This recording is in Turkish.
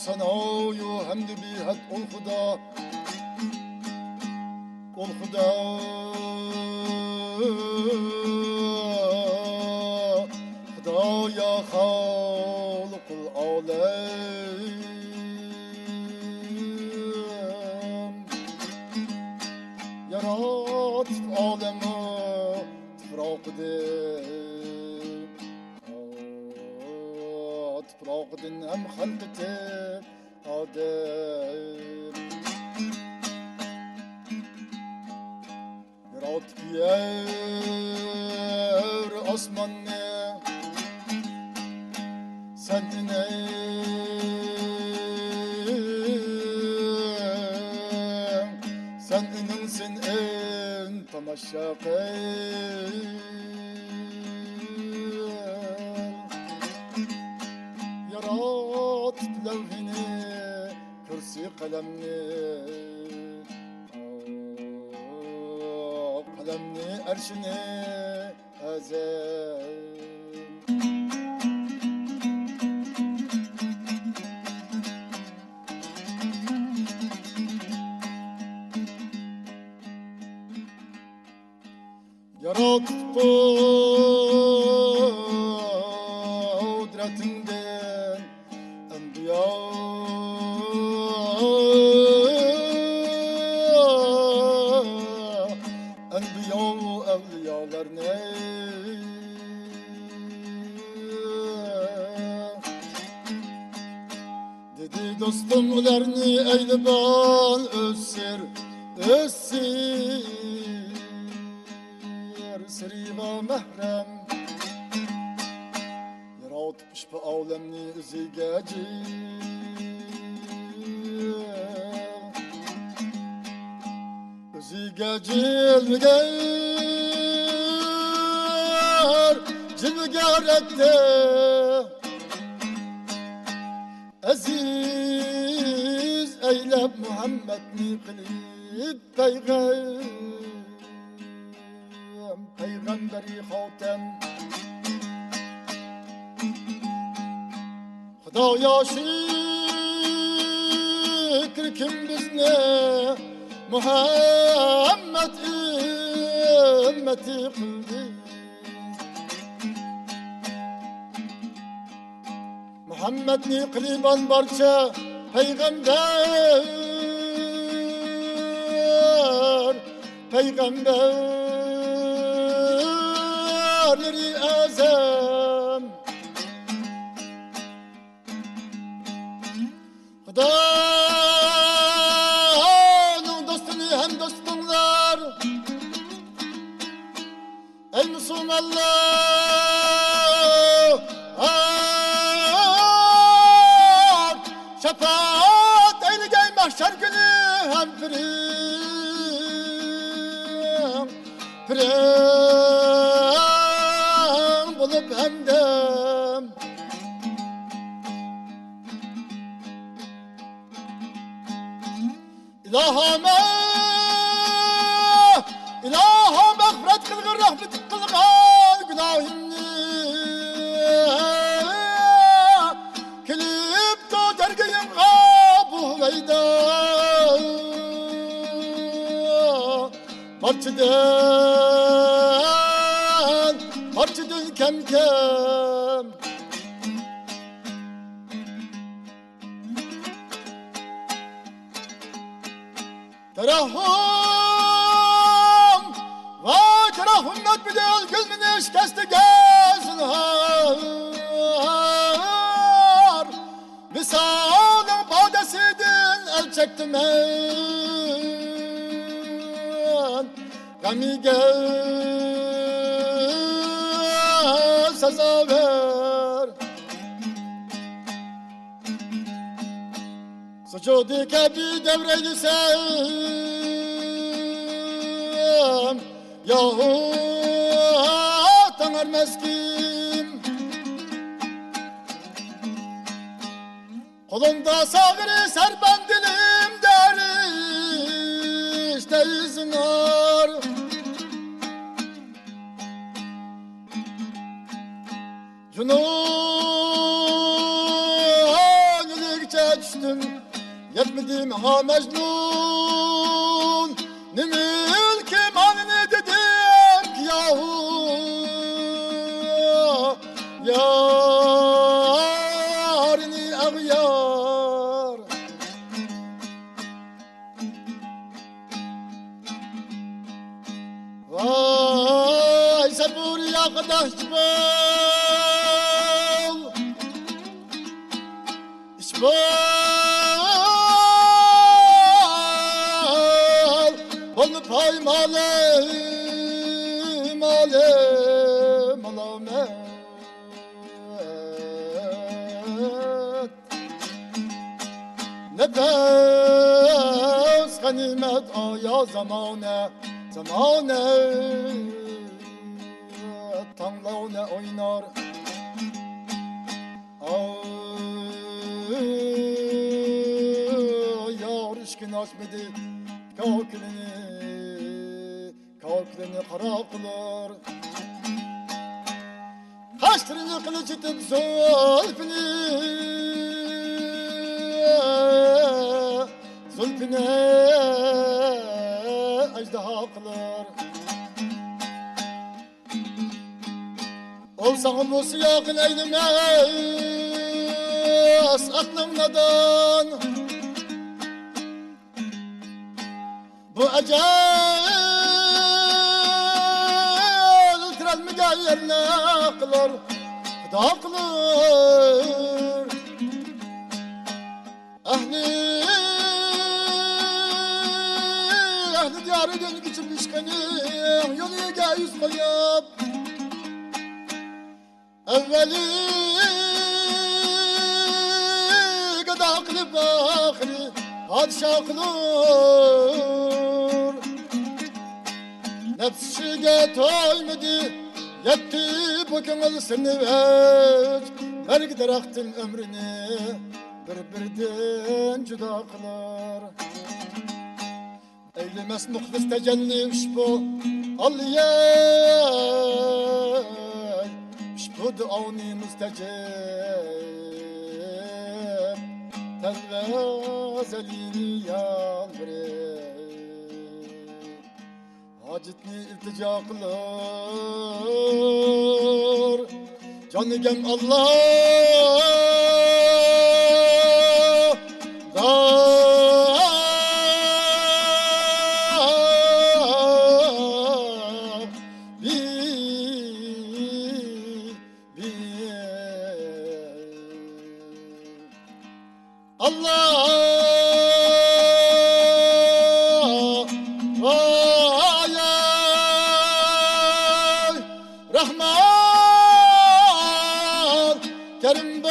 صنعوا حمد بيهت قل خدا قل خدا خدا يا خالق العالم yarat alemi تفراقدن هم خلقته آدم yarat yer asmanı sendine sen en tamaşakı yarat levhini kürsi kalemni kalemni erşini ezel yarat kudretinden enbiya evliyalar ne dedi dostum ularni eyliban össir sriva mehrem yaratmış bu alemni üzigeci cilvegar etti aziz eylep Muhammed'ni kılıp peygamberi hatem Xudaya şükür kim bizne Muhammed ümmeti kıldı Muhammed'ni kılıban barça peygamberleri azam Xuda'nın dostunu hem dostunlar ey Müslümanlar şefaat eyleyeceğim mahşer günü hem Pren bulup hem de İlaha mağfiret kılgın rahmet kılgın günahimni kilip to dergeyim kabuğlayda Marçıdan kem Terahum ve terahummet bilil gülmünü şikesti gözünler Visalın badesiydin el çektim en Gami gel sezaver Sucudi kebi devreysem yahu tanır meskim kolunda sağırı serben dilim deriş deyiznar Cunun yürükçe düştüm Yetmedim ha Mecnun Ne mülküm anne dedim yahu Yarini ağyar Vay sabur ya kadar İşbal Onu paymalım alem alamet Nefes ganimet aya zamane Zamane Tanlavne oynar Yar işkin açmadı Kalkülünü kara kılar Kaştırını kılıç itip Zulfine ejdaha kılar Olsağım bu siyakın eğilmez aklımdan Bu ecel Trezmide yerine kılar Hıda kılır Ehli diyarı dönük için düşkeni Yoluya yüz koyup Evveli gıda kılıp ahiri Padişah kılır Nefsişige toymadı Yetti bu gönül seni Vergi daraktın ömrünü Bir-birden cüda kılar Eylemez muhlis tecelli bu Alliyey Bu duavni müstecep Telvezelini yalvarır Hacetni iltica kılar Canı gem Allah Allah Rahman Kerim